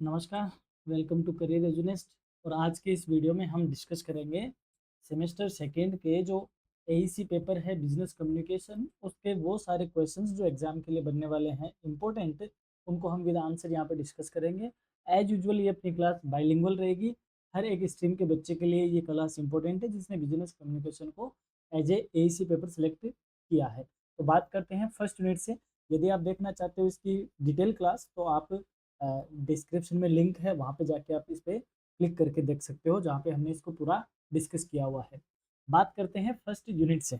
नमस्कार, welcome to career एजुनेस्ट। और आज के इस वीडियो में हम डिस्कस करेंगे सेमेस्टर सेकेंड के जो एईसी पेपर है बिजनेस कम्युनिकेशन, उसके वो सारे क्वेश्चंस जो एग्जाम के लिए बनने वाले हैं इम्पोर्टेंट, उनको हम विद आंसर यहाँ पे डिस्कस करेंगे। एज यूजुअल ये अपनी क्लास बाइलिंगुअल रहेगी। हर एक स्ट्रीम के बच्चे के लिए ये क्लास इंपॉर्टेंट है जिसने बिजनेस कम्युनिकेशन को as a AEC paper select किया है। तो बात करते हैं फर्स्ट यूनिट से। यदि आप देखना चाहते हो इसकी डिटेल क्लास तो आप डिस्क्रिप्शन में लिंक है, वहाँ पे जाके आप इस पर क्लिक करके देख सकते हो, जहाँ पे हमने इसको पूरा डिस्कस किया हुआ है। बात करते हैं फर्स्ट यूनिट से।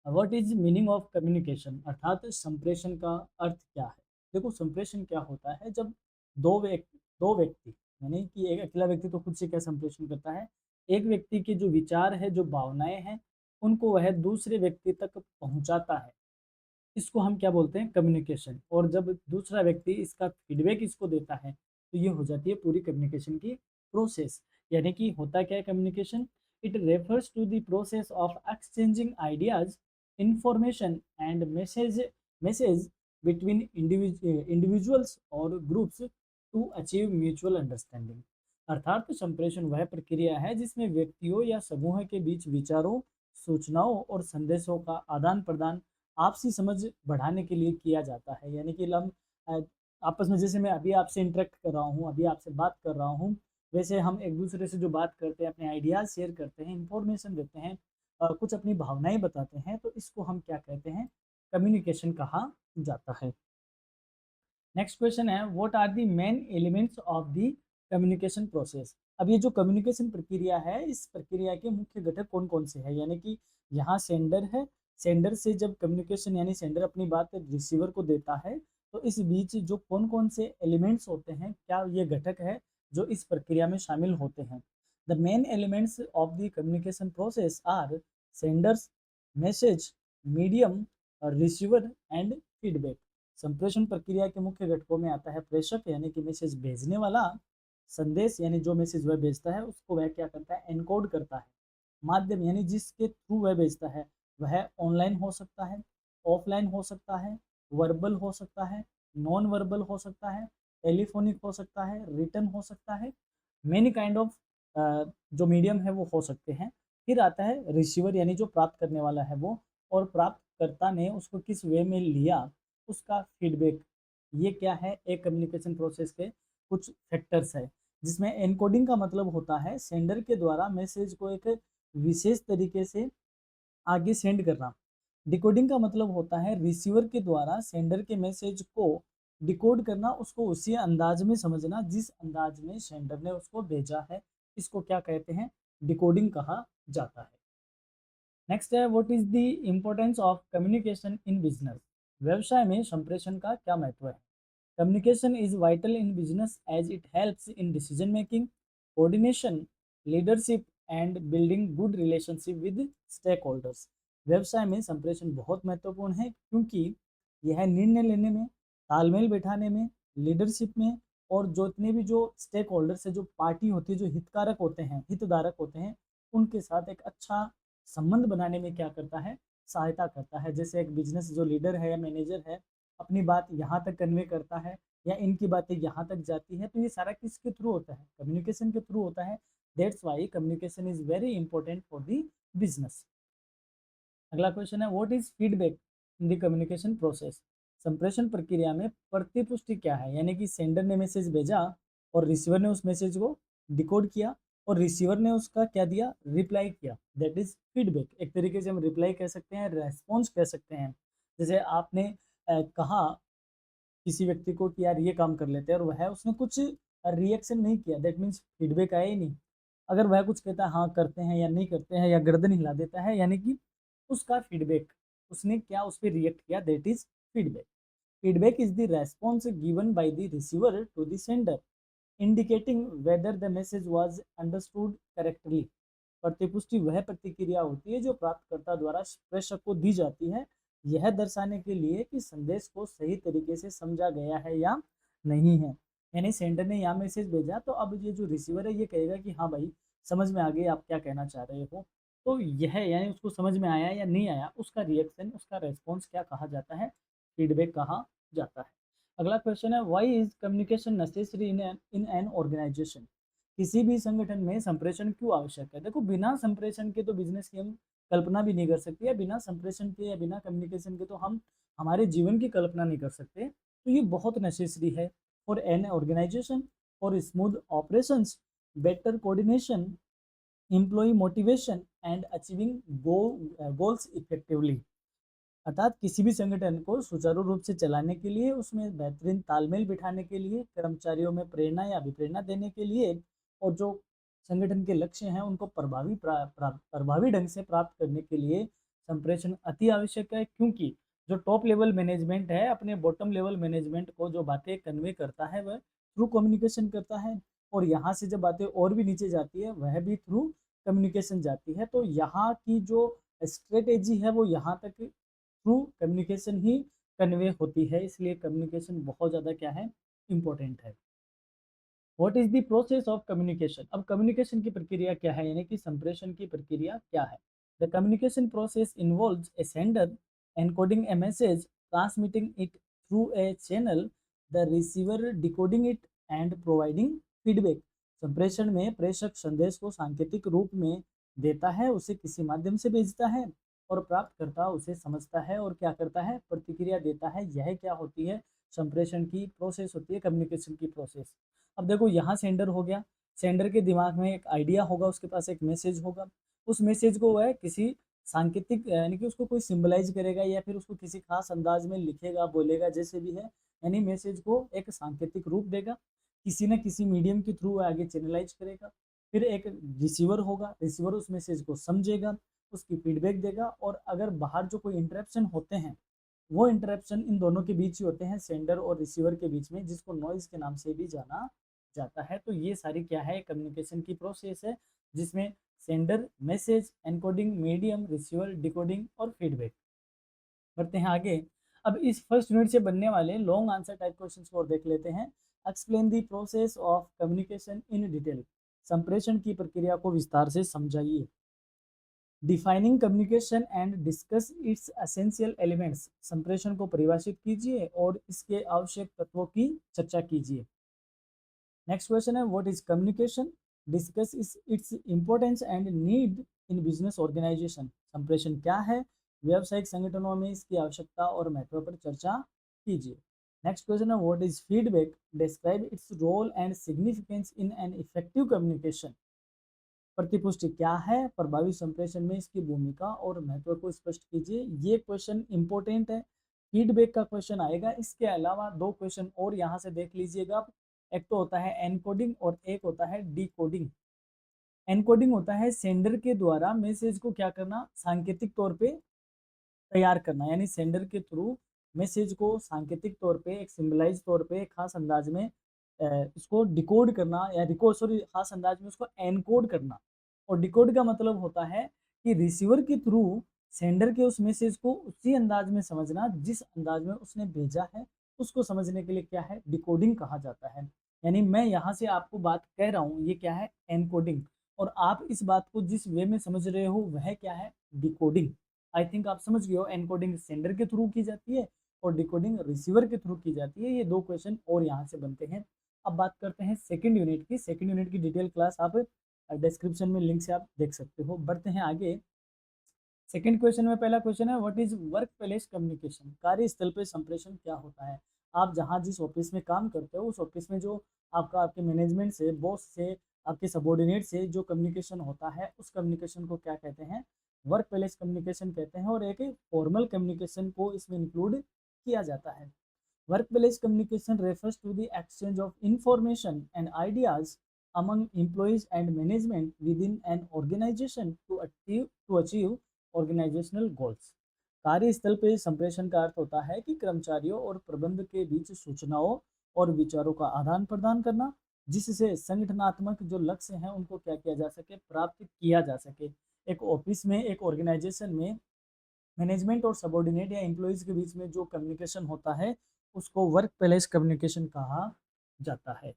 What is meaning of communication, अर्थात संप्रेषण का अर्थ क्या है। देखो, संप्रेषण क्या होता है जब दो व्यक्ति यानी कि एक अकेला व्यक्ति तो खुद से क्या संप्रेषण करता है, एक व्यक्ति के जो विचार है, जो भावनाएं हैं, उनको वह दूसरे व्यक्ति तक पहुंचाता है। इसको हम क्या बोलते हैं, कम्युनिकेशन। और जब दूसरा व्यक्ति इसका फीडबैक इसको देता है तो ये हो जाती है पूरी कम्युनिकेशन की प्रोसेस। यानी कि होता क्या है communication, it refers to the process of exchanging ideas, information and message between individuals और groups to achieve mutual understanding. अर्थात संप्रेषण वह प्रक्रिया है जिसमें व्यक्तियों या समूह के बीच विचारों, सूचनाओं और संदेशों का आदान प्रदान आपसी समझ बढ़ाने के लिए किया जाता है। यानी कि हम अ, आपस में, जैसे मैं अभी आपसे इंटरेक्ट कर रहा हूँ, अभी आपसे बात कर रहा हूँ, वैसे हम एक दूसरे से जो बात करते हैं, अपने आइडियाज शेयर करते हैं, इंफॉर्मेशन देते हैं, कुछ अपनी भावनाएं बताते हैं, तो इसको हम क्या कहते हैं, कम्युनिकेशन कहा जाता है। नेक्स्ट क्वेश्चन है, what are the main elements of the communication process. अब ये जो कम्युनिकेशन प्रक्रिया है, इस प्रक्रिया के मुख्य घटक कौन कौन से हैं। यानी कि यहाँ सेंडर है, सेंडर से जब कम्युनिकेशन यानी सेंडर अपनी बात रिसीवर को देता है, तो इस बीच जो कौन कौन से एलिमेंट्स होते हैं, क्या ये घटक है जो इस प्रक्रिया में शामिल होते हैं। The main elements of the communication process are senders, message, medium, receiver and feedback. संप्रेषण प्रक्रिया के मुख्य घटकों में आता है प्रेषक यानी कि मैसेज भेजने वाला, संदेश यानी जो मैसेज वह भेजता है उसको वह क्या करता है, एनकोड करता है। माध्यम यानी जिसके थ्रू वह भेजता है, वह ऑनलाइन हो सकता है, ऑफलाइन हो सकता है, वर्बल हो सकता है, नॉन वर्बल हो सकता है, टेलीफोनिक हो सकता है, रिटर्न हो सकता है, मेनी काइंड ऑफ जो मीडियम है वो हो सकते हैं। फिर आता है रिसीवर यानी जो प्राप्त करने वाला है वो, और प्राप्तकर्ता ने उसको किस वे में लिया, उसका फीडबैक। ये क्या है, एक कम्युनिकेशन प्रोसेस के कुछ फैक्टर्स है, जिसमें एनकोडिंग का मतलब होता है सेंडर के द्वारा मैसेज को एक विशेष तरीके से आगे सेंड करना। डिकोडिंग का मतलब होता है रिसीवर के द्वारा सेंडर के मैसेज को डिकोड करना, उसको उसी अंदाज में समझना जिस अंदाज में सेंडर ने उसको भेजा है। इसको क्या कहते हैं, डिकोडिंग कहा जाता है। नेक्स्ट है, what is the importance of communication in business. व्यवसाय में संप्रेषण का क्या महत्व है। Communication is vital in business as it helps in decision making, coordination, leadership and building good relationship with stakeholders. व्यवसाय में संप्रेषण बहुत महत्वपूर्ण है क्योंकि यह निर्णय लेने में, तालमेल बैठाने में, लीडरशिप में, और जो इतने भी जो स्टेक होल्डर्स है, जो पार्टी होती है, जो हितकारक होते हैं, हितधारक होते हैं, उनके साथ एक अच्छा संबंध बनाने में क्या करता है, सहायता करता है। जैसे एक बिजनेस जो लीडर है या मैनेजर है, अपनी बात यहाँ तक कन्वे करता है या इनकी बातें यहाँ तक जाती है, तो ये सारा किसके थ्रू होता है, कम्युनिकेशन के थ्रू होता है। That's why communication is very important for the business. अगला क्वेश्चन है, what is feedback in the communication process. संप्रेषण प्रक्रिया में प्रतिपुष्टि क्या है। यानी कि सेंडर ने मैसेज भेजा और रिसीवर ने उस मैसेज को डिकोड किया और रिसीवर ने उसका क्या दिया, रिप्लाई किया, दैट इज फीडबैक। एक तरीके से हम रिप्लाई कह सकते हैं, रेस्पॉन्स कह सकते हैं। जैसे आपने कहा किसी व्यक्ति को कि यार ये काम कर लेते हैं, और वह उसने कुछ रिएक्शन नहीं किया, दैट मीन्स फीडबैक आया ही नहीं। अगर वह कुछ कहता है हाँ करते हैं या नहीं करते हैं, या गर्दन हिला देता है, यानी कि उसका फीडबैक, उसने क्या उस पर रिएक्ट किया, that is feedback. Feedback is the response given by the receiver to the sender indicating whether the message was understood correctly. प्रतिपुष्टि वह प्रतिक्रिया होती है जो प्राप्तकर्ता द्वारा प्रेषक को दी जाती है, यह दर्शाने के लिए कि संदेश को सही तरीके से समझा गया है या नहीं है। यानी सेंडर ने यहाँ मैसेज भेजा, तो अब ये जो रिसीवर है ये कहेगा कि हाँ भाई, समझ में आ गई आप क्या कहना चाह रहे हो। तो यह यानी उसको समझ में आया या नहीं आया, उसका रिएक्शन, उसका रेस्पॉन्स क्या कहा जाता है, फीडबैक कहा जाता है। अगला क्वेश्चन है, why is communication necessary in an organisation? किसी भी संगठन में संप्रेषण क्यों आवश्यक है? देखो, बिना संप्रेषण के तो बिजनेस की हम कल्पना भी नहीं कर सकते, या बिना संप्रेषण के या बिना कम्युनिकेशन के तो हम हमारे जीवन की कल्पना नहीं कर सकते। तो ये बहुत नेसेसरी है for an organisation, for smooth operations, better coordination, employee motivation and achieving goals effectively. अर्थात किसी भी संगठन को सुचारू रूप से चलाने के लिए, उसमें बेहतरीन तालमेल बिठाने के लिए, कर्मचारियों में प्रेरणा या अभिप्रेरणा देने के लिए, और जो संगठन के लक्ष्य हैं उनको प्रभावी ढंग से प्राप्त करने के लिए संप्रेषण अति आवश्यक है। क्योंकि जो टॉप लेवल मैनेजमेंट है अपने बॉटम लेवल मैनेजमेंट को जो बातें कन्वे करता है वह थ्रू कम्युनिकेशन करता है, और यहाँ से जब बातें और भी नीचे जाती है वह भी थ्रू कम्युनिकेशन जाती है। तो यहाँ की जो स्ट्रेटेजी है वो यहाँ तक थ्रू कम्युनिकेशन ही कन्वे होती है, इसलिए कम्युनिकेशन बहुत ज़्यादा क्या है, इम्पोर्टेंट है। What is the process of communication? अब कम्युनिकेशन की प्रक्रिया क्या है, यानी कि संप्रेषण की प्रक्रिया क्या है? The communication process involves A sender encoding A message, transmitting it through a channel, the receiver decoding it and providing feedback. संप्रेषण में प्रेषक संदेश को सांकेतिक रूप में देता है, उसे किसी माध्यम से भेजता है, और प्राप्तकर्ता उसे समझता है और क्या करता है, प्रतिक्रिया देता है। यह क्या होती है, संप्रेषण की प्रोसेस होती है, कम्युनिकेशन की प्रोसेस। अब देखो, यहाँ सेंडर हो गया, सेंडर के दिमाग में एक आइडिया होगा, उसके पास एक मैसेज होगा, उस मैसेज को वह किसी सांकेतिक यानी कि उसको कोई सिंबलाइज करेगा या फिर उसको किसी खास अंदाज में लिखेगा, बोलेगा, जैसे भी है, यानी मैसेज को एक सांकेतिक रूप देगा, किसी न किसी मीडियम के थ्रू आगे चैनलाइज करेगा। फिर एक रिसीवर होगा, रिसीवर उस मैसेज को समझेगा, उसकी फीडबैक देगा, और अगर बाहर जो कोई इंटरेप्शन होते हैं वो इंटरेप्शन इन दोनों के बीच ही होते हैं, सेंडर और रिसीवर के बीच में, जिसको नॉइज के नाम से भी जाना जाता है। तो ये सारी क्या है, कम्युनिकेशन की प्रोसेस है, जिसमें sender, message, encoding, medium, receiver, decoding और फीडबैक। बढ़ते हैं आगे। अब इस फर्स्ट यूनिट से बनने वाले लॉन्ग आंसर टाइप क्वेश्चंस को और देख लेते हैं। Explain the process of communication in detail. संप्रेषण की प्रक्रिया को विस्तार से समझाइए। Defining communication and discuss it's essential elements. संप्रेषण को परिभाषित कीजिए और इसके आवश्यक तत्वों की चर्चा कीजिए। नेक्स्ट क्वेश्चन है, what is communication? Discuss its importance and need in business organisation. संप्रेषण क्या है, व्यावसायिक संगठनों में इसकी आवश्यकता और महत्व पर चर्चा कीजिए। नेक्स्ट क्वेश्चन है, what is feedback? Describe its role and significance in an effective communication. प्रतिपुष्टि क्या है, प्रभावी संप्रेषण में इसकी भूमिका और महत्व को स्पष्ट कीजिए। ये क्वेश्चन इंपॉर्टेंट है, फीडबैक का क्वेश्चन आएगा। इसके अलावा दो क्वेश्चन और यहाँ से देख लीजिएगा आप। एक तो होता है एनकोडिंग और एक होता है डिकोडिंग। एनकोडिंग होता है सेंडर के द्वारा मैसेज को क्या करना, सांकेतिक तौर पे तैयार करना, यानी सेंडर के थ्रू मैसेज को सांकेतिक तौर पे, एक सिंबलाइज तौर पे, एक खास अंदाज में इसको डिकोड करना, या रिको सॉरी खास अंदाज में उसको एनकोड करना। और डिकोड का मतलब होता है कि रिसीवर के थ्रू सेंडर के उस मैसेज को उसी अंदाज में समझना जिस अंदाज में उसने भेजा है, उसको समझने के लिए क्या है, डिकोडिंग कहा जाता है। यानी मैं यहाँ से आपको बात कह रहा हूँ, ये क्या है, एनकोडिंग, और आप इस बात को जिस वे में समझ रहे हो वह क्या है, डिकोडिंग। आई थिंक आप समझ गए हो, एनकोडिंग सेंडर के थ्रू की जाती है और डिकोडिंग रिसीवर के थ्रू की जाती है। ये दो क्वेश्चन और यहाँ से बनते हैं। अब बात करते हैं सेकंड यूनिट की। सेकंड यूनिट की डिटेल क्लास आप डिस्क्रिप्शन में लिंक से आप देख सकते हो। बढ़ते हैं आगे। सेकंड क्वेश्चन में पहला क्वेश्चन है, what is workplace communication? कार्यस्थल पे संप्रेषण क्या होता है? आप जहाँ जिस ऑफिस में काम करते हो उस ऑफिस में जो आपका आपके मैनेजमेंट से, बॉस से, आपके सबॉर्डिनेट से जो कम्युनिकेशन होता है उस कम्युनिकेशन को क्या कहते हैं, वर्क प्लेस कम्युनिकेशन कहते हैं। और एक फॉर्मल कम्युनिकेशन को इसमें इंक्लूड किया जाता है। Workplace communication refers to the exchange of information and ideas among employees and management within an organization to achieve organizational goals. कार्यस्थल पे संप्रेषण का अर्थ होता है कि कर्मचारियों और प्रबंध के बीच सूचनाओं और विचारों का आदान प्रदान करना, जिससे संगठनात्मक जो लक्ष्य हैं उनको क्या किया जा सके, प्राप्त किया जा सके। एक ऑफिस में, एक ऑर्गेनाइजेशन में मैनेजमेंट और सबॉर्डिनेट या एम्प्लॉयज के बीच में जो कम्युनिकेशन होता है उसको वर्क प्लेस कम्युनिकेशन कहा जाता है।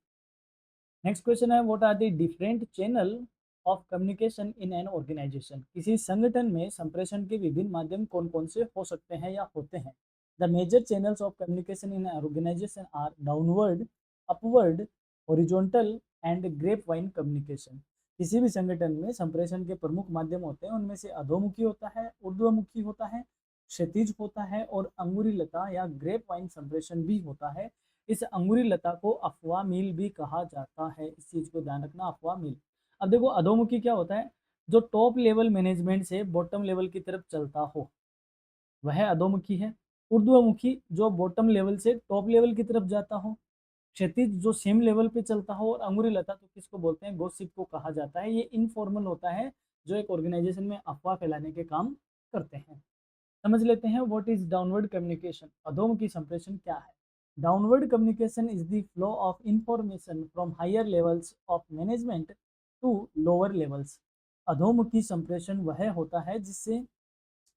नेक्स्ट क्वेश्चन है, what are the different channel of communication in an organisation? किसी संगठन में संप्रेषण के विभिन्न माध्यम कौन कौन से हो सकते हैं या होते हैं? The major channels of communication in organisation are downward, upward, horizontal and grapevine communication. किसी भी संगठन में संप्रेषण के प्रमुख माध्यम होते हैं, उनमें से अधोमुखी होता है, ऊर्ध्वमुखी होता है, क्षैतिज होता है और अंगुरी लता या ग्रेप वाइन संप्रेषण भी होता है। इस अंगुरी लता को अफवाह मील भी कहा जाता है। इस चीज को ध्यान रखना, अफवाह मील। अब देखो अधोमुखी क्या होता है, जो टॉप लेवल मैनेजमेंट से बॉटम लेवल की तरफ चलता हो वह अधोमुखी है। ऊर्ध्वमुखी जो बॉटम लेवल से टॉप लेवल की तरफ जाता हो। क्षैतिज जो सेम लेवल पे चलता हो। और अंगुरी लता तो किसको बोलते हैं, गॉसिप को कहा जाता है। ये इनफॉर्मल होता है, जो एक ऑर्गेनाइजेशन में अफवाह फैलाने के काम करते हैं। समझ लेते हैं व्हाट इज डाउनवर्ड कम्युनिकेशन, अधोमुखी संप्रेषण क्या है। Downward communication is the flow of information from higher levels of management to lower levels. अधोमुखी संप्रेषण वह होता है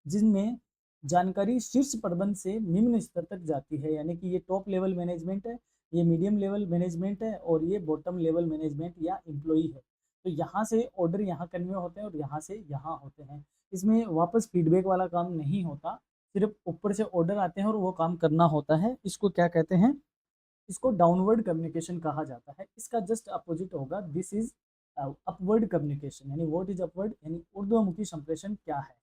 जिनमें जानकारी शीर्ष प्रबंध से निम्न स्तर तक जाती है, यानी कि ये टॉप लेवल मैनेजमेंट है, ये मीडियम लेवल मैनेजमेंट है और ये बॉटम लेवल मैनेजमेंट या एम्प्लॉई है। तो यहाँ से ऑर्डर यहाँ कन्वे होते हैं और यहाँ से यहाँ होते हैं। इसमें वापस फीडबैक वाला काम नहीं होता, सिर्फ ऊपर से ऑर्डर आते हैं और वो काम करना होता है। इसको क्या कहते हैं, इसको डाउनवर्ड कम्युनिकेशन कहा जाता है। इसका जस्ट अपोजिट होगा, दिस इज अपवर्ड कम्युनिकेशन। यानी व्हाट इज अपवर्ड, यानी ऊर्ध्वमुखी संप्रेषण क्या है।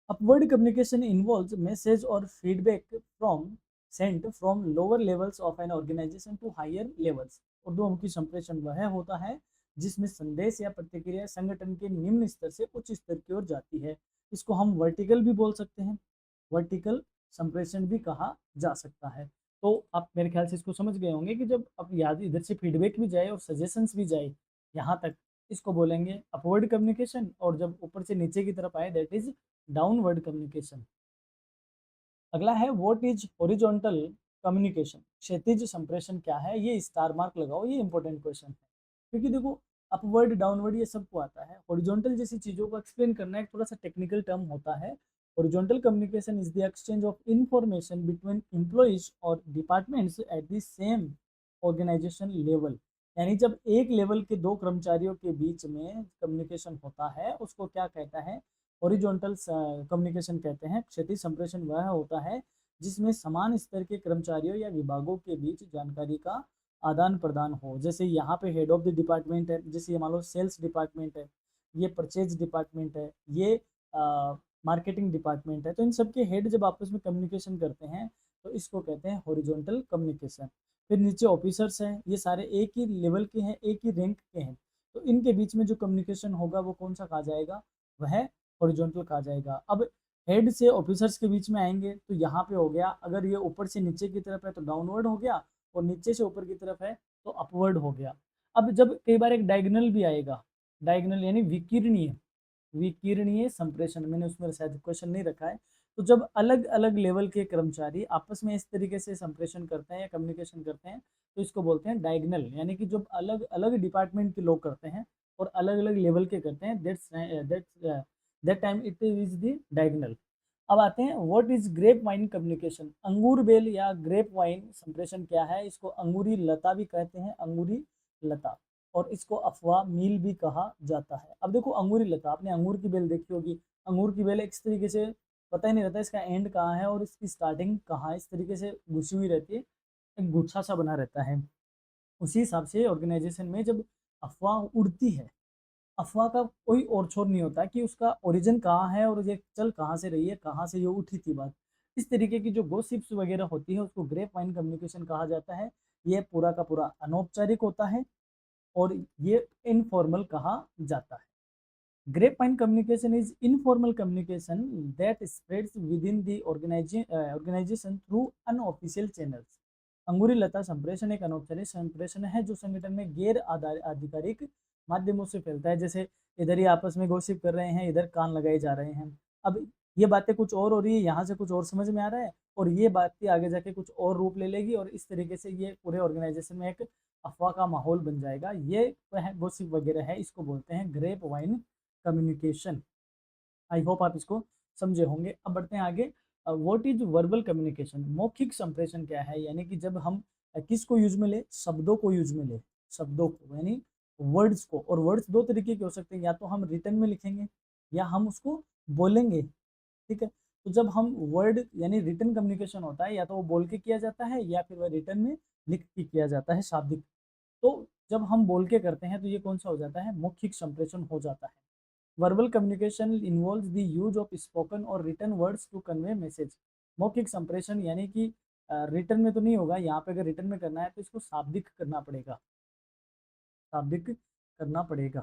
Upward communication involves message or feedback from sent from lower levels of an organization to higher levels। ऊर्ध्वमुखी संप्रेषण वह होता है जिसमें संदेश या प्रतिक्रिया संगठन के निम्न स्तर से उच्च स्तर की ओर जाती है। इसको हम वर्टिकल भी बोल सकते हैं, वर्टिकल संप्रेषण भी कहा जा सकता है। तो आप मेरे ख्याल से इसको समझ गए होंगे कि जब अब याद इधर से फीडबैक भी जाए और सजेशंस भी जाए यहाँ तक, इसको बोलेंगे अपवर्ड कम्युनिकेशन। और जब ऊपर से नीचे की तरफ आए दैट इज डाउनवर्ड कम्युनिकेशन। अगला है व्हाट इज हॉरिजॉन्टल कम्युनिकेशन, क्षैतिज संप्रेषण क्या है। ये स्टार मार्क लगाओ, ये इंपॉर्टेंट क्वेश्चन है, क्योंकि देखो अपवर्ड डाउनवर्ड ये सबको आता है। हॉरिजॉन्टल जैसी चीजों को एक्सप्लेन करना एक थोड़ा सा टेक्निकल टर्म होता है। Horizontal communication is the exchange of information between employees और departments at the same organisation level. यानी जब एक लेवल के दो कर्मचारियों के बीच में कम्युनिकेशन होता है उसको क्या कहता है, हॉरिजॉन्टल कम्युनिकेशन कहते हैं। क्षैतिज संप्रेषण वह होता है जिसमें समान स्तर के कर्मचारियों या विभागों के बीच जानकारी का आदान प्रदान हो। जैसे यहाँ पे हेड ऑफ द डिपार्टमेंट है, जैसे ये मान लो सेल्स डिपार्टमेंट है, ये परचेज डिपार्टमेंट है, ये मार्केटिंग डिपार्टमेंट है। तो इन सबके हेड जब आपस में कम्युनिकेशन करते हैं तो इसको कहते हैं हॉरिजॉन्टल कम्युनिकेशन। फिर नीचे ऑफिसर्स हैं, ये सारे एक ही लेवल के हैं, एक ही रैंक के हैं। तो इनके बीच में जो कम्युनिकेशन होगा वो कौन सा कहा जाएगा, वह हॉरिजॉन्टल कहा जाएगा। अब हेड से ऑफिसर्स के बीच में आएंगे तो यहाँ पे हो गया, अगर ये ऊपर से नीचे की तरफ है तो डाउनवर्ड हो गया, और नीचे से ऊपर की तरफ है तो अपवर्ड हो गया। अब जब कई बार एक डायगोनल भी आएगा, डायगोनल यानी विकिरणीय, विकिरणीय संप्रेषण, मैंने उसमें शायद क्वेश्चन नहीं रखा है। तो जब अलग अलग लेवल के कर्मचारी आपस में इस तरीके से संप्रेषण करते हैं या कम्युनिकेशन करते हैं तो इसको बोलते हैं डायगोनल। यानी कि जब अलग अलग डिपार्टमेंट के लोग करते हैं और अलग अलग लेवल के करते हैं, that time it is the diagonal. अब आते हैं what is grapevine communication, अंगूर बेल या ग्रेप वाइन संप्रेषण क्या है। इसको अंगूरी लता भी कहते हैं, अंगूरी लता, और इसको अफवाह मील भी कहा जाता है। अब देखो अंगूरी लता, आपने अंगूर की बेल देखी होगी। अंगूर की बेल इस तरीके से पता ही नहीं रहता इसका एंड कहाँ है और इसकी स्टार्टिंग कहाँ है, इस तरीके से घुसी हुई रहती है, एक गुच्छा सा बना रहता है। उसी हिसाब से ऑर्गेनाइजेशन में जब अफवाह उड़ती है, अफवाह का कोई और छोर नहीं होता कि उसका ओरिजिन कहाँ है और ये चल कहाँ से रही है, कहाँ से ये उठी थी बात। इस तरीके की जो गॉसिप्स वगैरह होती है उसको ग्रेप वाइन कम्युनिकेशन कहा जाता है। ये पूरा का पूरा अनौपचारिक होता है और ये इनफॉर्मल कहा जाता है। Grapevine communication is informal communication that spreads within the organization through unofficial channels। अंगूरी लता संप्रेषण एक अनौपचारिक संप्रेषण है जो संगठन में गैर आधिकारिक माध्यमों से फैलता है। जैसे इधर ही आपस में गॉसिप कर रहे हैं, इधर कान लगाए जा रहे हैं। अब ये बातें कुछ और हो रही है, यहाँ से कुछ और समझ में आ रहा है और ये बातें आगे जाके कुछ और रूप ले लेगी और इस तरीके से ये पूरे ऑर्गेनाइजेशन में एक अफवाह का माहौल बन जाएगा। ये गॉसिप वगैरह है, इसको बोलते हैं grapevine communication. I hope आप इसको समझे होंगे। अब बढ़ते हैं आगे। व्हाट इज वर्बल कम्युनिकेशन, मौखिक संप्रेषण क्या है। यानी कि जब हम किसको यूज में ले, शब्दों को यूज में ले, शब्दों को यानी वर्ड्स को। और वर्ड्स दो तरीके के हो सकते हैं, या तो हम रिटर्न में लिखेंगे या हम उसको बोलेंगे, ठीक है। तो जब हम वर्ड यानी रिटन कम्युनिकेशन होता है, या तो वो बोल के किया जाता है या फिर वह रिटन में लिख के किया जाता है, शाब्दिक। तो जब हम बोल के करते हैं तो ये कौन सा हो जाता है, मौखिक संप्रेषण हो जाता है। Verbal communication involves the use of spoken और written words to convey message. मौखिक संप्रेषण यानी कि रिटन में तो नहीं होगा, यहाँ पे अगर रिटन में करना है तो इसको शाब्दिक करना पड़ेगा, शाब्दिक करना पड़ेगा।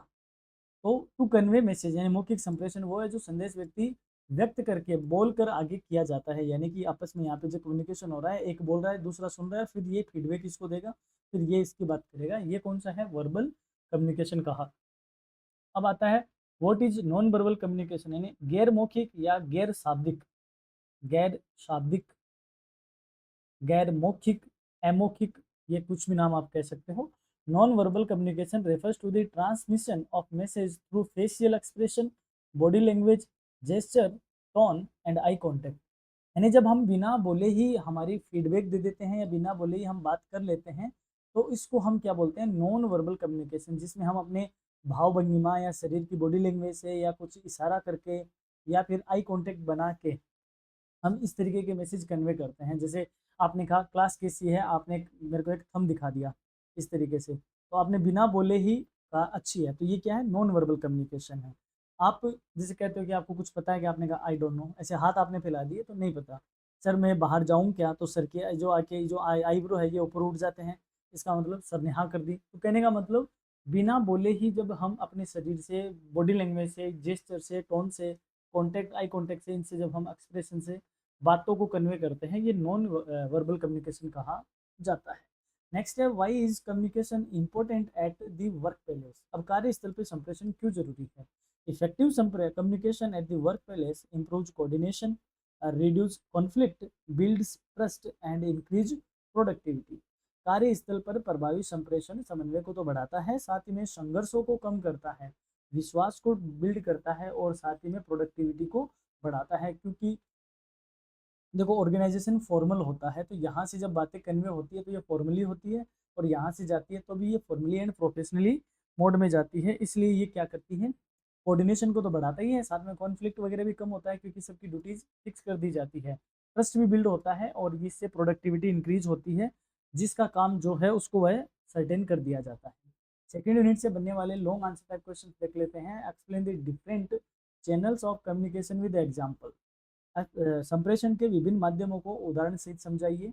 तो टू कन्वे मैसेज यानी मौखिक संप्रेषण वो है जो संदेश व्यक्ति व्यक्त करके बोलकर आगे किया जाता है, यानी कि आपस में यहाँ पे जो कम्युनिकेशन हो रहा है, एक बोल रहा है दूसरा सुन रहा है, फिर ये फीडबैक इसको देगा, फिर ये इसकी बात करेगा, ये कौन सा है, वर्बल कम्युनिकेशन कहा। अब आता है what is non verbal communication, यानी गैर मौखिक या गैर शाब्दिक, गैर शाब्दिक, गैर मौखिक, अमौखिक, ये कुछ भी नाम आप कह सकते हो। Non verbal communication refers to the transmission of message through facial expression, body language, gesture, tone and eye contact. यानी जब हम बिना बोले ही हमारी फीडबैक दे देते हैं या बिना बोले ही हम बात कर लेते हैं, तो इसको हम क्या बोलते हैं, नॉन वर्बल कम्युनिकेशन, जिसमें हम अपने भाव भंगिमा या शरीर की बॉडी लैंग्वेज से या कुछ इशारा करके या फिर आई कांटेक्ट बना के हम इस तरीके के मैसेज कन्वे करते हैं। जैसे आपने कहा क्लास कैसी है, आपने मेरे को एक थंब दिखा दिया इस तरीके से, तो आपने बिना बोले ही कहा अच्छी है, तो ये क्या है, नॉन वर्बल कम्युनिकेशन है। आप जैसे कहते हो कि आपको कुछ पता है, कि आपने कहा आई डोंट नो, ऐसे हाथ आपने फैला दिए तो नहीं पता। सर मैं बाहर जाऊं क्या, तो सर के जो आके जो आईब्रो है ये ऊपर उठ जाते हैं, इसका मतलब सर ने हाँ कर दी। तो कहने का मतलब बिना बोले ही जब हम अपने शरीर से, बॉडी लैंग्वेज से, जेस्चर से, टोन से, कॉन्टेक्ट, आई कॉन्टेक्ट से, इनसे जब हम एक्सप्रेशन से बातों को कन्वे करते हैं, ये नॉन वर्बल कम्युनिकेशन कहा जाता है। नेक्स्ट है why is communication important at the workplace. अब कार्यस्थल पर संप्रेषण क्यों जरूरी है। Effective communication at the workplace improves coordination, reduce conflict, builds trust and increase productivity। कार्यस्थल पर प्रभावी संप्रेषण समन्वय को तो बढ़ाता है, साथ ही में संघर्षों को कम करता है, विश्वास को बिल्ड करता है और साथ ही में प्रोडक्टिविटी को बढ़ाता है। क्योंकि देखो ऑर्गेनाइजेशन फॉर्मल होता है, तो यहाँ से जब बातें कन्वे होती है तो ये फॉर्मली होती है, और यहाँ से जाती है तो भी ये फॉर्मली एंड प्रोफेशनली मोड में जाती है। इसलिए ये क्या करती है, कोऑर्डिनेशन को तो बढ़ाता ही है, साथ में कॉन्फ्लिक्ट वगैरह भी कम होता है क्योंकि सबकी ड्यूटीज फिक्स कर दी जाती है, ट्रस्ट भी बिल्ड होता है और इससे प्रोडक्टिविटी इंक्रीज होती है, जिसका काम जो है उसको वह सर्टेन कर दिया जाता है। सेकेंड यूनिट से बनने वाले लॉन्ग आंसर टाइप क्वेश्चन देख लेते हैं। Explain the different channels of communication with example. संप्रेषण के विभिन्न माध्यमों को उदाहरण सहित समझाइए।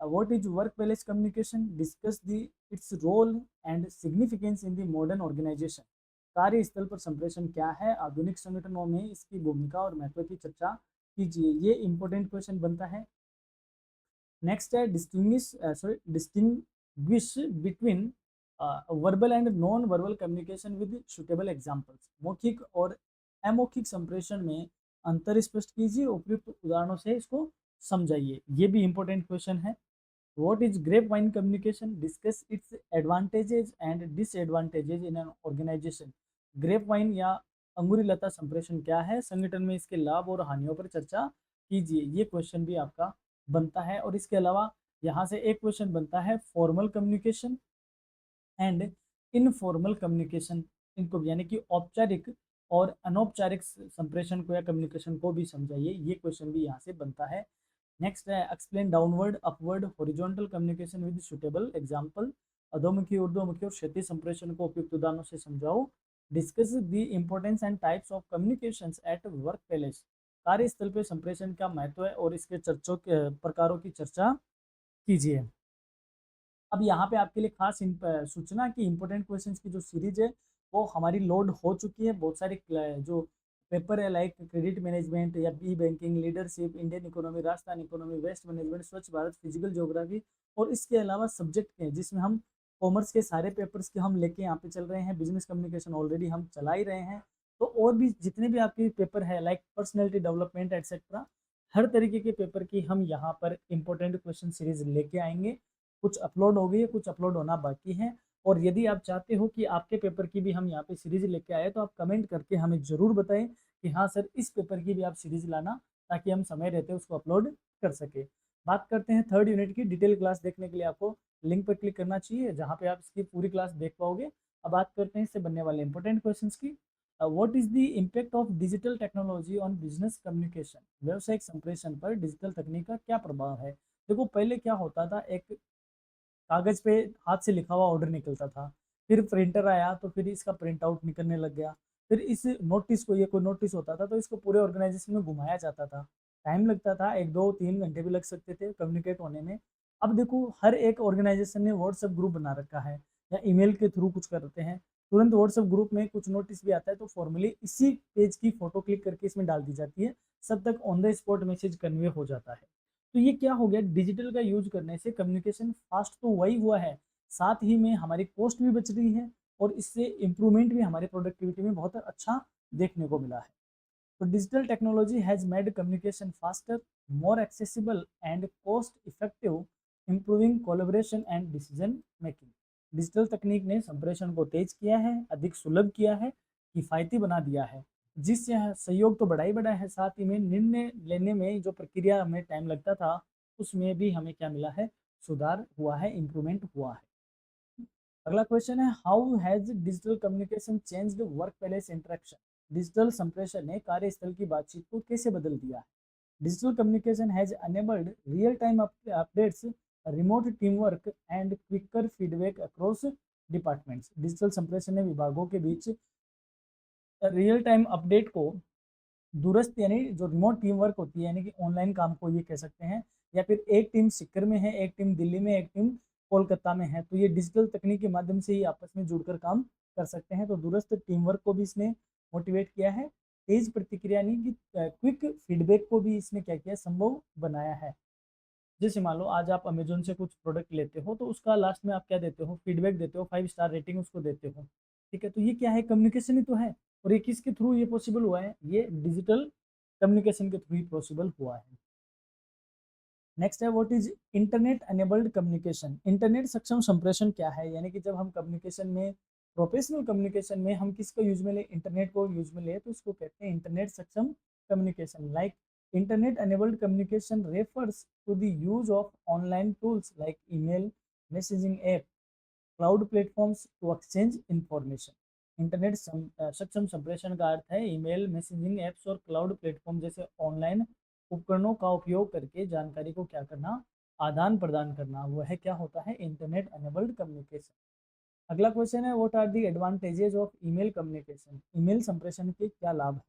What is workplace communication, discuss the its role and significance in the modern organisation. कार्यस्थल पर संप्रेषण क्या है, आधुनिक संगठनों में इसकी भूमिका और महत्व की चर्चा कीजिए। ये इंपॉर्टेंट क्वेश्चन बनता है। नेक्स्ट है distinguish between verbal and non verbal communication with suitable examples. मौखिक और अमौखिक संप्रेषण में अंतर स्पष्ट कीजिए, उपयुक्त उदाहरणों से इसको समझाइए। ये भी इंपॉर्टेंट क्वेश्चन है। What is grapevine communication, discuss its advantages and disadvantages in an organisation. Grapevine या अंगूरी लता संप्रेषण क्या है, संगठन में इसके लाभ और हानियों पर चर्चा कीजिए। ये क्वेश्चन भी आपका बनता है। और इसके अलावा यहाँ से एक क्वेश्चन बनता है formal communication and informal communication, इनको यानी कि औपचारिक और अनौपचारिक संप्रेषण को या कम्युनिकेशन को भी समझाइए। ये क्वेश्चन भी यहाँ से बनता है। नेक्स्ट है explain downward, upward, horizontal communication with suitable example. अधोमुखी, ऊर्ध्वमुखी और क्षैतिज संप्रेषण को उपयुक्त उदाहरणों से समझाओ। Discuss the importance and types of communications at work place. कार्यस्थल पे संप्रेषण का महत्व है और इसके चर्चों के प्रकारों की चर्चा कीजिए। अब यहाँ पे आपके लिए खास सूचना कि इंपॉर्टेंट क्वेश्चंस की जो सीरीज है वो हमारी लोड हो चुकी है। बहुत सारे जो पेपर है लाइक क्रेडिट मैनेजमेंट या B banking, leadership, Indian economy, Rajasthan economy, waste management, Swachh Bharat, physical geography और इसके अलावा सब्जेक्ट के हैं जिसमें हम कॉमर्स के सारे पेपर्स के हम लेके यहाँ पे चल रहे हैं। बिजनेस कम्युनिकेशन ऑलरेडी हम चला ही रहे हैं। तो और भी जितने भी आपके पेपर है लाइक पर्सनैलिटी डेवलपमेंट एटसेट्रा, हर तरीके के पेपर की हम यहाँ पर इंपॉर्टेंट क्वेश्चन सीरीज लेके आएंगे। कुछ अपलोड हो गई है, कुछ अपलोड होना बाकी है। और यदि आप चाहते हो कि आपके पेपर की भी हम यहाँ पे सीरीज लेके आए तो आप कमेंट करके हमें ज़रूर बताएं कि हाँ सर इस पेपर की भी आप सीरीज लाना, ताकि हम समय रहते उसको अपलोड कर सके। बात करते हैं थर्ड यूनिट की। डिटेल क्लास देखने के लिए आपको लिंक पर क्लिक करना चाहिए, जहाँ पे आप इसकी पूरी क्लास देख पाओगे। अब बात करते हैं इससे बनने वाले इंपॉर्टेंट क्वेश्चन की। What is the impact of digital technology on business communication, व्यावसायिक संप्रेषण पर डिजिटल तकनीक का क्या प्रभाव है। देखो पहले क्या होता था, एक कागज पे हाथ से लिखा हुआ ऑर्डर निकलता था, फिर प्रिंटर आया तो फिर इसका प्रिंट आउट निकलने लग गया, फिर इस नोटिस को, ये कोई नोटिस होता था तो इसको पूरे ऑर्गेनाइजेशन में घुमाया जाता था, टाइम लगता था, 1 2 3 घंटे भी लग सकते थे कम्युनिकेट होने में। अब देखो हर एक ऑर्गेनाइजेशन ने व्हाट्सएप ग्रुप बना रखा है या ईमेल के थ्रू कुछ करते हैं, तुरंत व्हाट्सएप ग्रुप में कुछ नोटिस भी आता है तो फॉर्मली इसी पेज की फोटो क्लिक करके इसमें डाल दी जाती है, सब तक on the spot message convey हो जाता है। तो ये क्या हो गया, डिजिटल का यूज करने से कम्युनिकेशन फास्ट तो वही हुआ है, साथ ही में हमारी कॉस्ट भी बच रही है और इससे इम्प्रूवमेंट भी हमारे प्रोडक्टिविटी में बहुत अच्छा देखने को मिला है। तो digital technology has made communication faster, more accessible and cost effective, improving collaboration and decision making. Digital तकनीक ने संप्रेषण को तेज किया है, अधिक सुलभ किया है, किफ़ायती बना दिया है, जिससे सहयोग तो बढ़ा ही बढ़ा है, साथ ही में निर्णय लेने में जो प्रक्रिया में टाइम लगता था उसमें भी हमें क्या मिला है, सुधार हुआ है, इम्प्रूवमेंट हुआ है। अगला क्वेश्चन है, how has digital communication changed work place interaction. Digital संप्रेषण ने कार्यस्थल की बातचीत को कैसे बदल दिया है। Digital communication has enabled real time updates, remote team work and quicker feedback across departments. Digital संप्रेषण ने विभागों के बीच रियल टाइम अपडेट को, दूरस्थ यानी जो रिमोट टीम वर्क होती है, यानी कि ऑनलाइन काम को ये कह सकते हैं, या फिर एक टीम सिक्कर में है, एक टीम दिल्ली में, एक टीम कोलकाता में है, तो ये डिजिटल तकनीक के माध्यम से ही आपस में जुड़कर काम कर सकते हैं। तो दूरस्थ टीम वर्क को भी इसने मोटिवेट किया है, तेज प्रतिक्रिया यानी कि क्विक फीडबैक को भी इसने क्या किया, संभव बनाया है। जैसे मान लो आज आप अमेजोन से कुछ प्रोडक्ट लेते हो तो उसका लास्ट में आप क्या देते हो, फीडबैक देते हो, 5 स्टार रेटिंग उसको देते हो, ठीक है, तो ये क्या है, कम्युनिकेशन ही तो है। और ये किसके थ्रू ये पॉसिबल हुआ है, ये डिजिटल कम्युनिकेशन के थ्रू ही पॉसिबल हुआ है। नेक्स्ट है, what is internet enabled communication. Internet सक्षम संप्रेषण क्या है, यानी कि जब हम कम्युनिकेशन में, प्रोफेशनल कम्युनिकेशन में हम किसको यूज में ले, इंटरनेट को यूज में ले, तो उसको कहते हैं इंटरनेट सक्षम communication. Like internet enabled communication refers to the use of online tools like email, messaging app, cloud platforms to exchange information. Internet सक्षम संप्रेषण का अर्थ है ईमेल, मैसेजिंग एप्स और क्लाउड प्लेटफॉर्म जैसे ऑनलाइन उपकरणों का उपयोग करके जानकारी को क्या करना, आदान प्रदान करना, वह है क्या होता है, इंटरनेट एनेबल्ड कम्युनिकेशन। अगला क्वेश्चन है, what are the advantages of email communication. Email संप्रेषण के क्या लाभ है।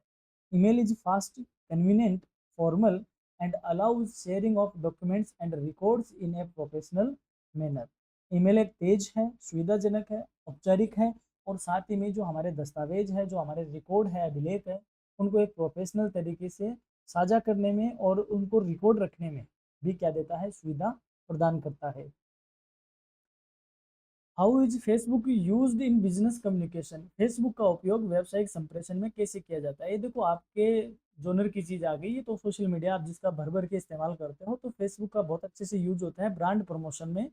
Email is fast, convenient, formal and allows sharing of documents and records in a professional manner. Email एक तेज है, सुविधाजनक है, औपचारिक है, और साथ ही में जो हमारे दस्तावेज है, जो हमारे रिकॉर्ड है, अभिलेख है, उनको एक प्रोफेशनल तरीके से साझा करने में और उनको रिकॉर्ड रखने में भी क्या देता है, सुविधा प्रदान करता है। How is Facebook used in business communication. Facebook का उपयोग व्यावसायिक संप्रेषण में कैसे किया जाता है। ये देखो आपके जोनर की चीज आ गई, ये तो सोशल मीडिया आप जिसका भर भर के इस्तेमाल करते हो, तो फेसबुक का बहुत अच्छे से यूज होता है ब्रांड प्रमोशन में,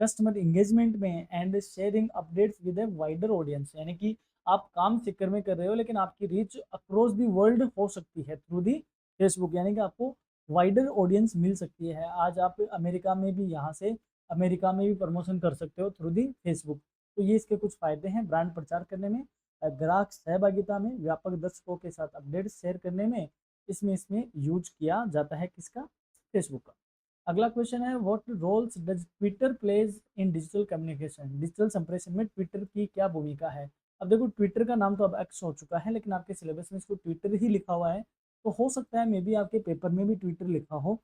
कस्टमर इंगेजमेंट में and sharing updates with a wider audience. यानी कि आप काम सिक्कर में कर रहे हो लेकिन आपकी रीच अक्रॉस दी वर्ल्ड हो सकती है थ्रू दी फेसबुक, यानी कि आपको वाइडर ऑडियंस मिल सकती है। आज आप अमेरिका में भी, यहाँ से अमेरिका में भी प्रमोशन कर सकते हो थ्रू दी फेसबुक। तो ये इसके कुछ फायदे हैं ब्रांड प्रचार करने में, ग्राहक सहभागिता में, व्यापक दर्शकों के साथ अपडेट शेयर करने में, इसमें यूज किया जाता है किसका, फेसबुक का। अगला क्वेश्चन है, what roles does Twitter plays in digital communication. Digital संप्रेषण में ट्विटर की क्या भूमिका है। अब देखो ट्विटर का नाम तो अब एक्स हो चुका है, लेकिन आपके सिलेबस में इसको ट्विटर ही लिखा हुआ है, तो हो सकता है मे बी आपके पेपर में भी ट्विटर लिखा हो।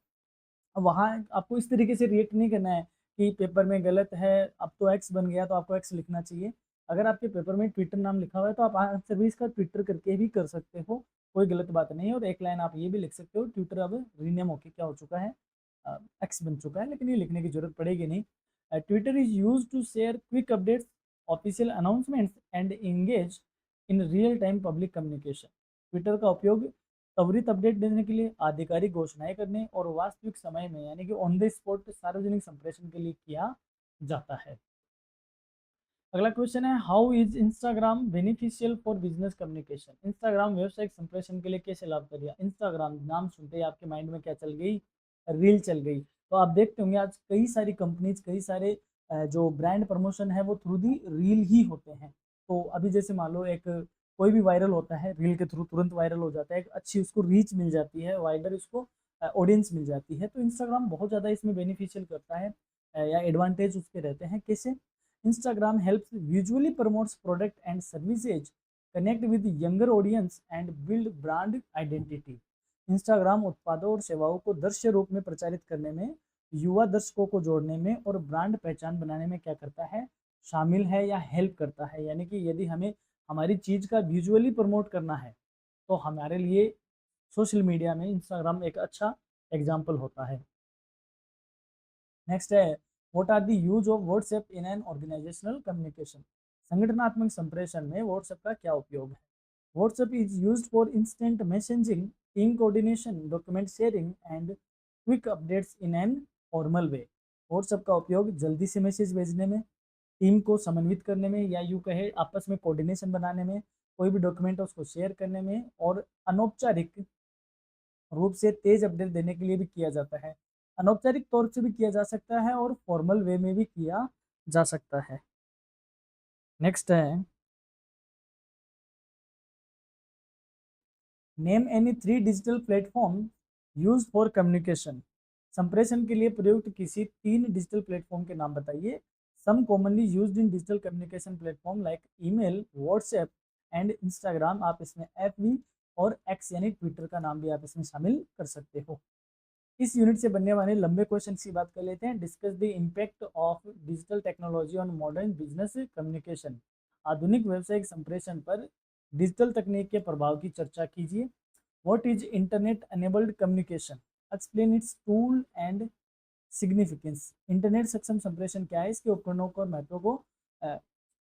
अब वहाँ आपको इस तरीके से रिएक्ट नहीं करना है कि पेपर में गलत है, अब तो एक्स बन गया तो आपको एक्स लिखना चाहिए। अगर आपके पेपर में ट्विटर नाम लिखा हुआ है तो आप आंसर भी इसका ट्विटर करके भी कर सकते हो, कोई गलत बात नहीं है। और एक लाइन आप ये भी लिख सकते हो, ट्विटर अब रीनेम होके क्या हो चुका है, एक्स बन चुका है, लेकिन ये लिखने की जरूरत पड़ेगी नहीं। Twitter is use to share quick updates, official announcements and engage in real time public communication. Twitter का उपयोग त्वरित अपडेट देने के लिए, आधिकारिक घोषणाएं करने और वास्तविक समय में यानी कि ऑन द स्पॉट सार्वजनिक संप्रेषण के लिए किया जाता है। अगला क्वेश्चन है, how is Instagram beneficial for business communication. Instagram व्यावसायिक संप्रेषण के लिए कैसे लाभकारी है। इंस्टाग्राम नाम सुनते ही आपके माइंड में क्या चल गई, रील चल गई। तो आप देखते होंगे आज कई सारी कंपनीज, कई सारे जो ब्रांड प्रमोशन है वो थ्रू दी रील ही होते हैं। तो अभी जैसे मान लो एक कोई भी वायरल होता है रील के थ्रू तुरंत वायरल हो जाता है, एक अच्छी उसको रीच मिल जाती है, वाइडर उसको ऑडियंस मिल जाती है। तो इंस्टाग्राम बहुत ज़्यादा इसमें बेनिफिशियल करता है, या एडवांटेज उसके रहते हैं। कैसे? Instagram helps visually promotes product and services, connect with younger audience and build brand identity. Instagram उत्पादों और सेवाओं को दृश्य रूप में प्रचारित करने में, युवा दर्शकों को जोड़ने में और ब्रांड पहचान बनाने में क्या करता है, शामिल है या हेल्प करता है। यानी कि यदि हमें हमारी चीज़ का विजुअली प्रमोट करना है तो हमारे लिए सोशल मीडिया में इंस्टाग्राम एक अच्छा एग्जाम्पल होता है। नेक्स्ट है, what are the use of WhatsApp in an organisational communication. संगठनात्मक संप्रेषण में व्हाट्सएप का क्या उपयोग है? WhatsApp is used for instant messaging, team coordination, document sharing and quick updates in an formal way. WhatsApp का उपयोग जल्दी से मैसेज भेजने में, टीम को समन्वित करने में, या यूँ कहे आपस में कोऑर्डिनेशन बनाने में, कोई भी डॉक्यूमेंट है उसको शेयर करने में, और अनौपचारिक रूप से तेज अपडेट देने के लिए भी किया जाता है। अनौपचारिक तौर से भी किया जा सकता है और फॉर्मल वे में भी किया जा सकता है। नेक्स्ट है, name any 3 digital platform used for communication. संप्रेषण के लिए प्रयुक्त किसी 3 डिजिटल प्लेटफॉर्म के नाम बताइए। Some commonly used in digital communication platform like email, WhatsApp and Instagram. आप इसमें एफबी और एक्स यानी ट्विटर का नाम भी आप इसमें शामिल कर सकते हो। इस यूनिट से बनने वाले लंबे क्वेश्चन की बात कर लेते हैं। Discuss the impact of digital technology on modern business communication. आधुनिक व्यावसायिक संप्रेषण पर डिजिटल तकनीक के प्रभाव की चर्चा कीजिए। What is internet enabled communication, explain it's tool and significance. Internet सक्षम संप्रेषण क्या है, इसके उपकरणों को और महत्व को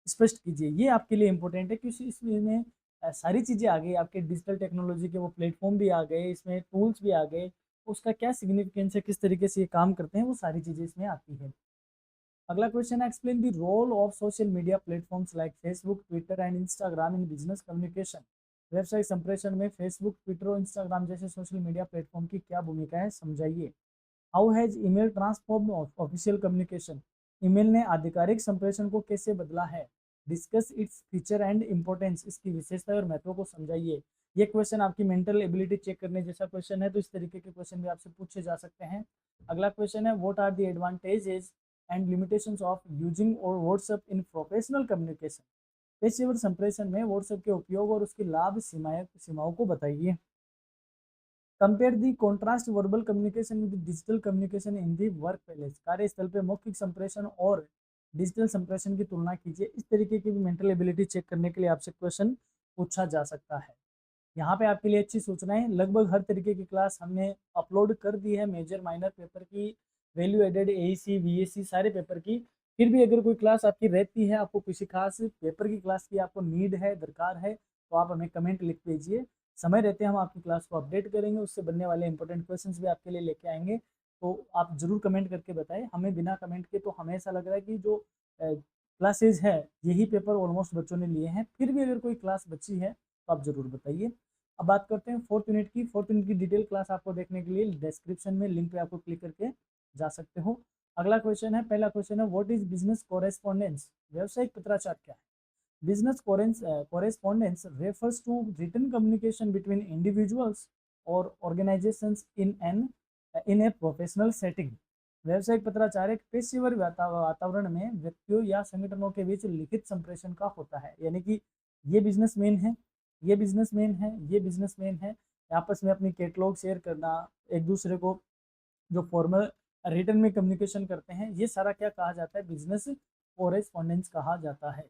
स्पष्ट कीजिए। ये आपके लिए इंपॉर्टेंट है क्योंकि इसमें सारी चीज़ें आ गई, आपके डिजिटल टेक्नोलॉजी के वो प्लेटफॉर्म भी आ गए, इसमें टूल्स भी आ गए, उसका क्या सिग्निफिकेंस है, किस तरीके से ये काम करते हैं, वो सारी चीज़ें इसमें आती है। अगला क्वेश्चन है, explain the role of social media platforms like Facebook, Twitter and Instagram in business communication. व्यवसायिक संप्रेषण में फेसबुक, ट्विटर और इंस्टाग्राम जैसे सोशल मीडिया प्लेटफॉर्म की क्या भूमिका है, समझाइए। How has email transform official communication. Email ने आधिकारिक संप्रेषण को कैसे बदला है। Discuss its feature and importance, इसकी विशेषता और महत्व को समझाइए। ये क्वेश्चन आपकी मेंटल एबिलिटी चेक करने जैसा क्वेश्चन है, तो इस तरीके के क्वेश्चन भी आपसे पूछे जा सकते हैं। अगला क्वेश्चन है, what are the advantages and limitations of using और व्हाट्सएप इन प्रोफेशनल कम्युनिकेशन। पेशेवर संप्रेषण में व्हाट्सएप के उपयोग और उसकी लाभ सीमाओं को बताइए। Compare the contrast verbal communication with digital communication in the work place. कार्यस्थल पे मौखिक संप्रेषण और डिजिटल संप्रेषण की तुलना कीजिए। इस तरीके की भी मेंटल एबिलिटी चेक करने के लिए आपसे क्वेश्चन पूछा जा सकता है। यहाँ पे आपके लिए अच्छी सूचनाएं, लगभग हर तरीके की क्लास हमने अपलोड कर दी है, मेजर माइनर पेपर की, वैल्यू एडेड, एईसी, वीएसी, सारे पेपर की। फिर भी अगर कोई क्लास आपकी रहती है, आपको किसी खास पेपर की क्लास की आपको नीड है, दरकार है, तो आप हमें कमेंट लिख दीजिए। समय रहते हम आपकी क्लास को अपडेट करेंगे, उससे बनने वाले इंपॉर्टेंट क्वेश्चंस भी आपके लिए लेके आएंगे। तो आप जरूर कमेंट करके बताएं। हमें बिना कमेंट के तो हमें ऐसा लग रहा है कि जो क्लासेज है यही पेपर ऑलमोस्ट बच्चों ने लिए हैं। फिर भी अगर कोई क्लास बची है तो आप जरूर बताइए। अब बात करते हैं फोर्थ यूनिट की। फोर्थ यूनिट की डिटेल क्लास आपको देखने के लिए डिस्क्रिप्शन में लिंक पे आपको क्लिक करके जा सकते हो। अगला क्वेश्चन है, पहला क्वेश्चन है, व्हाट इज बिजनेस कोरेस्पोंडेंस। व्यावसायिक पत्राचार क्या है? Business correspondence refers to written communication between individuals or organizations in a professional setting. व्यावसायिक पत्राचार एक पेशेवर वातावरण में व्यक्तियों या संगठनों के बीच लिखित संप्रेषण का होता है। यानी कि ये बिजनेसमैन है, ये बिजनेसमैन है, ये बिजनेसमैन है, आपस में अपनी कैटलॉग शेयर करना, एक दूसरे को जो फॉर्मल रिटर्न में कम्युनिकेशन करते हैं, ये सारा क्या कहा जाता है, बिजनेस कोरेस्पोंडेंस कहा जाता है।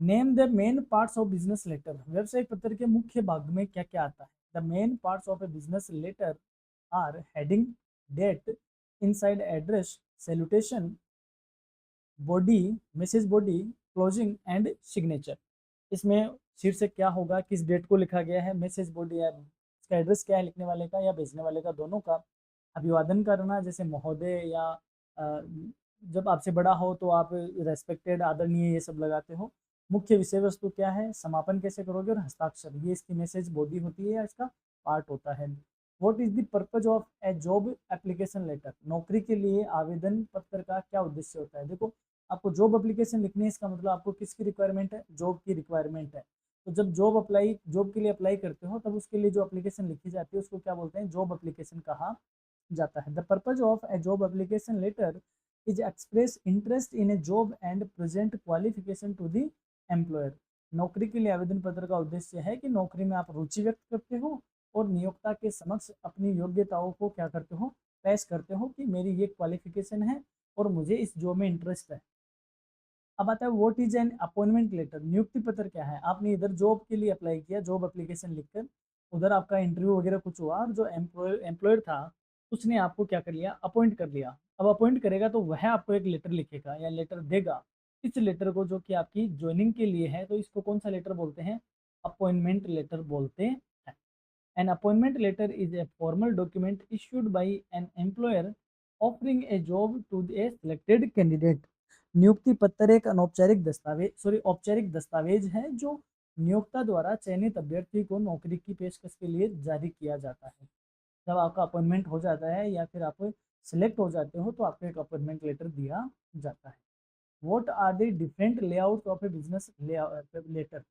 Name the main parts of business letter. व्यावसायिक पत्र के मुख्य भाग में क्या क्या आता है? The main parts of a business letter are heading, date, inside address, salutation, body, message body, closing and signature. इसमें शीर्षक क्या होगा, किस डेट को लिखा गया है, मैसेज बॉडी है, इसका एड्रेस क्या है लिखने वाले का या भेजने वाले का, दोनों का। अभिवादन करना, जैसे महोदय या जब आपसे बड़ा हो तो आप रेस्पेक्टेड, आदरणीय, ये सब लगाते हो। मुख्य विषय वस्तु क्या है, समापन कैसे करोगे, और हस्ताक्षर, ये इसकी मैसेज बॉडी होती है या इसका पार्ट होता है। What is the purpose of a job application letter. नौकरी के लिए आवेदन पत्र का क्या उद्देश्य होता है? देखो, आपको जॉब एप्लीकेशन लिखनी है, इसका मतलब आपको किसकी रिक्वायरमेंट है, जॉब की रिक्वायरमेंट है। तो जब जॉब के लिए अप्लाई करते हो तब उसके लिए जो एप्लीकेशन लिखी जाती है उसको क्या बोलते हैं, जॉब एप्लीकेशन कहा जाता है। The purpose of a job application letter is express interest in a job and present qualification to the employer. नौकरी के लिए आवेदन पत्र का उद्देश्य है कि नौकरी में आप रुचि व्यक्त करते हो और नियोक्ता के समक्ष अपनी योग्यताओं को क्या करते हो, पेश करते हो कि मेरी ये क्वालिफिकेशन है और मुझे इस जॉब में इंटरेस्ट है। अब आता है what is an appointment letter. नियुक्ति पत्र क्या है, आपने इधर जॉब के लिए अप्लाई किया, जॉब एप्लीकेशन लिखकर, उधर आपका इंटरव्यू वगैरह कुछ हुआ और जो एम्प्लॉयर था उसने आपको क्या कर लिया, अपॉइंट कर लिया। अब अपॉइंट करेगा तो वह आपको एक लेटर लिखेगा या लेटर देगा। इस लेटर को जो कि आपकी ज्वाइनिंग के लिए है, तो इसको कौन सा लेटर बोलते हैं, अपॉइंटमेंट लेटर बोलते हैं। An appointment letter is a formal document issued by an employer offering a job to a selected candidate। नियुक्ति पत्र एक अनौपचारिक दस्तावेज औपचारिक दस्तावेज है जो नियोक्ता द्वारा चयनित अभ्यर्थी को नौकरी की पेशकश के लिए जारी किया जाता है। जब आपका अपॉइंटमेंट हो जाता है या फिर आप सिलेक्ट हो जाते हो तो आपको एक अपॉइंटमेंट लेटर दिया जाता है। What are the different layouts of a business letter?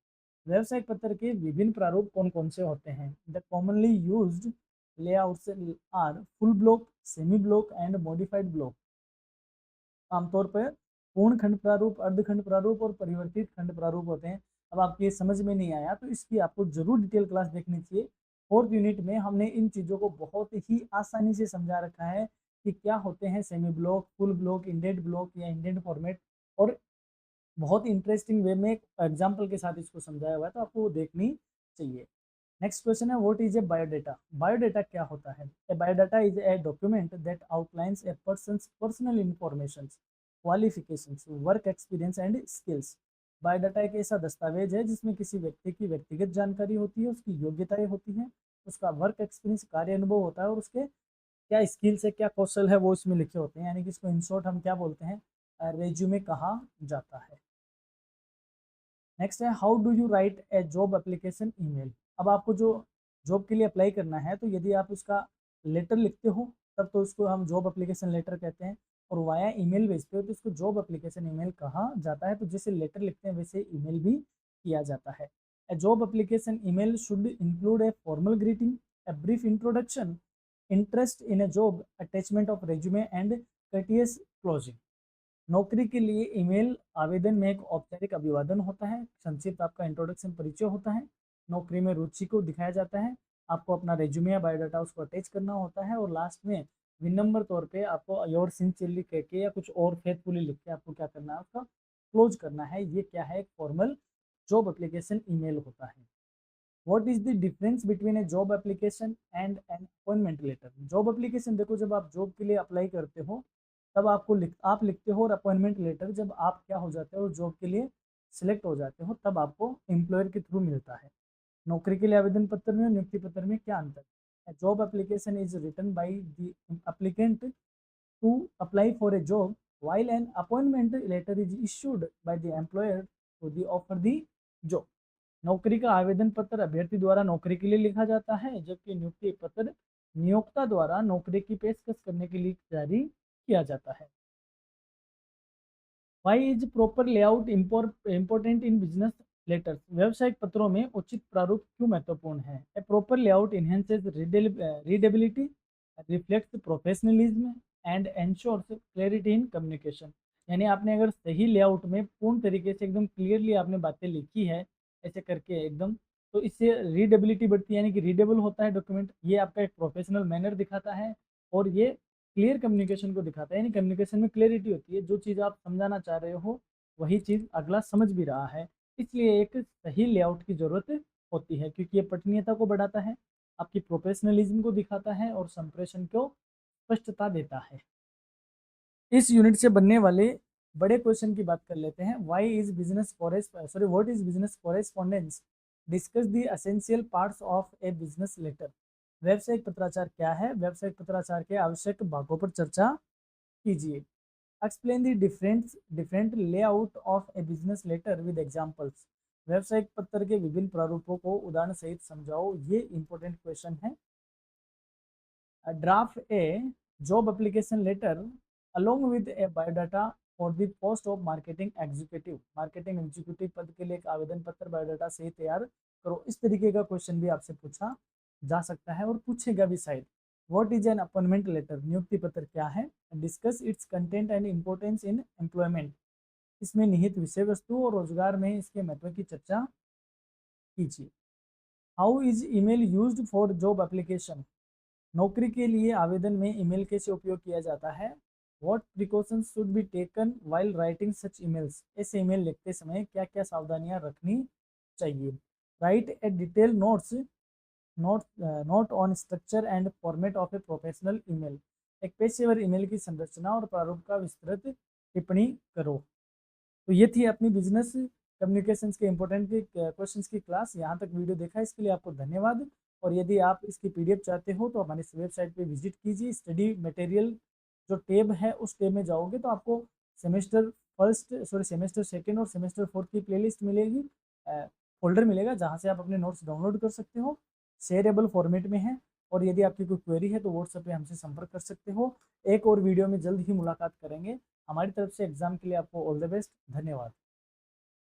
व्यवसायिक पत्र के विभिन्न प्रारूप कौन कौन से होते हैं। The commonly used layouts are full block, semi block and modified block. आमतौर पर पूर्ण खंड प्रारूप, अर्धखंड प्रारूप और परिवर्तित खंड प्रारूप होते हैं। अब आपको ये समझ में नहीं आया तो इसकी आपको जरूर डिटेल क्लास देखनी चाहिए। फोर्थ यूनिट में हमने इन चीज़ों को बहुत ही आसानी से समझा रखा है कि क्या होते हैं semi block, full block, indent block या इंडेंट फॉर्मेट, और बहुत इंटरेस्टिंग वे में एक एग्जाम्पल के साथ इसको समझाया हुआ है, तो आपको वो देखनी चाहिए। नेक्स्ट क्वेश्चन है what is a biodata. Biodata क्या होता है। A biodata is a document that outlines a person's personal information, qualifications, work experience and skills. Biodata एक ऐसा दस्तावेज है जिसमें किसी व्यक्ति की व्यक्तिगत जानकारी होती है, उसकी योग्यताएं होती हैं, उसका वर्क एक्सपीरियंस, कार्य अनुभव होता है और उसके क्या स्किल्स है, क्या कौशल है वो इसमें लिखे होते हैं। यानी कि इसको इन शॉर्ट हम क्या बोलते हैं, रेज्यूमे कहा जाता है। नेक्स्ट है how do you right A job application email. अब आपको जो जॉब के लिए अप्लाई करना है तो यदि आप उसका लेटर लिखते हो तब तो उसको हम जॉब एप्लीकेशन लेटर कहते हैं, और वाया ईमेल भेजते हो तो इसको जॉब एप्लीकेशन ईमेल कहा जाता है। तो जैसे लेटर लिखते हैं वैसे ईमेल भी किया जाता है। A job application email should include a formal greeting, a brief introduction, interest in a job, attachment of resume and courteous closing. नौकरी के लिए ईमेल आवेदन में एक औपचारिक अभिवादन होता है, संक्षिप्त आपका इंट्रोडक्शन परिचय होता है, नौकरी में रुचि को दिखाया जाता है, आपको अपना रेज्यूमे या बायोडाटा उसको अटैच करना होता है, और लास्ट में विनम्र तौर पे आपको योर सिंसियरली कह के या कुछ और फेथफुली लिख के आपको क्या करना है, उसका क्लोज करना है। ये क्या है, एक फॉर्मल जॉब एप्लीकेशन ईमेल होता है। What is the difference between a job application and an appointment letter. Job application देखो, जब आप जॉब के लिए अप्लाई करते हो तब आप लिखते हो, और अपॉइंटमेंट लेटर जब आप क्या हो जाते हो, जॉब के लिए सिलेक्ट हो जाते हो तब आपको एम्प्लॉयर के थ्रू मिलता है। नौकरी के लिए आवेदन पत्र में और नियुक्ति पत्र में क्या अंतर है। Job application is written by the applicant to apply for a job, while an appointment letter is issued by the employer to the offer the job। नौकरी का आवेदन पत्र अभ्यर्थी द्वारा नौकरी के लिए लिखा जाता है, जबकि नियुक्ति पत्र नियोक्ता द्वारा नौकरी की पेशकश करने के लिए जारी किया जाता है। Why is proper layout important in business letters. व्यावसायिक पत्रों में उचित प्रारूप क्यों महत्वपूर्ण है। A proper layout enhances readability, reflects professionalism and ensures clarity in communication. यानी आपने अगर सही लेआउट में पूर्ण तरीके से एकदम क्लियरली आपने बातें लिखी है ऐसे करके एकदम, तो इससे रीडेबिलिटी बढ़ती है, यानी कि रीडेबल होता है डॉक्यूमेंट। ये आपका एक प्रोफेशनल मैनर दिखाता है और ये क्लियर कम्युनिकेशन को दिखाता है, यानी कम्युनिकेशन में क्लियरिटी होती है, जो चीज़ आप समझाना चाह रहे हो वही चीज़ अगला समझ भी रहा है। इसलिए एक सही लेआउट की ज़रूरत होती है, क्योंकि ये पठनीयता को बढ़ाता है, आपकी प्रोफेशनलिज्म को दिखाता है और संप्रेषण को स्पष्टता देता है। इस यूनिट से बनने वाले बड़े क्वेश्चन की बात कर लेते हैं। What is business correspondence, discuss the essential parts of a business letter. व्यावसायिक पत्राचार क्या है, व्यावसायिक पत्राचार के आवश्यक भागों पर चर्चा कीजिए। Explain the different layout of a business letter with examples. व्यावसायिक पत्र के विभिन्न प्रारूपों को उदाहरण सहित समझाओ। ये इंपॉर्टेंट क्वेश्चन है। Draft a job application letter along with a biodata for the post of marketing executive, marketing executive पद के लिए एक आवेदन पत्र बायोडाटा सही तैयार करो। इस तरीके का क्वेश्चन भी आपसे पूछा जा सकता है और पूछेगा भी शायद। What is an appointment letter, नियुक्ति पत्र क्या है। Discuss its content and importance in employment, इसमें निहित विषय वस्तु और रोजगार में इसके महत्व की चर्चा कीजिए। How is email used for job application, नौकरी के लिए आवेदन में ईमेल कैसे उपयोग किया जाता है। What precautions should be taken while writing such emails, ऐसे ईमेल लिखते समय क्या क्या सावधानियां रखनी चाहिए। Right A detail notes note on structure and format of a professional email, एक पेशेवर ईमेल की संरचना और प्रारूप का विस्तृत टिप्पणी करो। तो ये थी अपनी बिजनेस कम्युनिकेशंस के इंपॉर्टेंट क्वेश्चंस की क्लास। यहाँ तक वीडियो देखा इसके लिए आपको धन्यवाद। और यदि आप इसकी पीडीएफ चाहते हो तो हमारी वेबसाइट पे विजिट कीजिए। स्टडी मटेरियल जो टैब है उस टैब में जाओगे तो आपको सेमेस्टर सेकेंड और सेमेस्टर फोर्थ की प्लेलिस्ट मिलेगी, फोल्डर मिलेगा जहाँ से आप अपने नोट्स डाउनलोड कर सकते हो। शेयरेबल फॉर्मेट में है। और यदि आपकी कोई क्वेरी है तो व्हाट्सएप पे हमसे संपर्क कर सकते हो। एक और वीडियो में जल्द ही मुलाकात करेंगे। हमारी तरफ से एग्जाम के लिए आपको ऑल द बेस्ट। धन्यवाद।